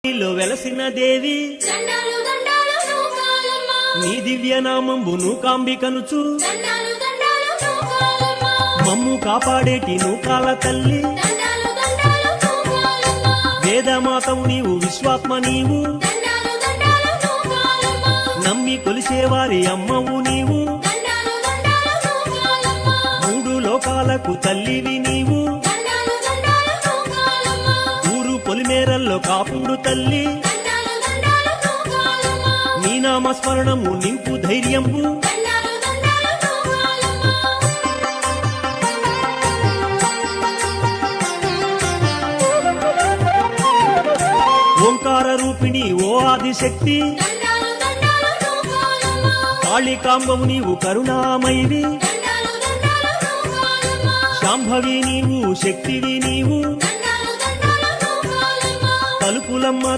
వెలసిన దేవి నీ దివ్యనామంబును కాంబికనుచు మమ్ము కాపాడేటి నూకాల తల్లి వేదమాతవు నీవు విశ్వాత్మ నీవు నమ్మి కొలిసేవారి అమ్మవు నీవు మూడు లోకాలకు తల్లివి నీవు ఊరు పొలిమేరల్లో కాపుడు తల్లి నీ నామస్మరణము నింపు ధైర్యంబు ఓంకార రూపిణి ఓ ఆదిశక్తి కాళికాంబవు నీవు కరుణామయివి శాంభవి నీవు శక్తివి నీవు తలుపులమ్మ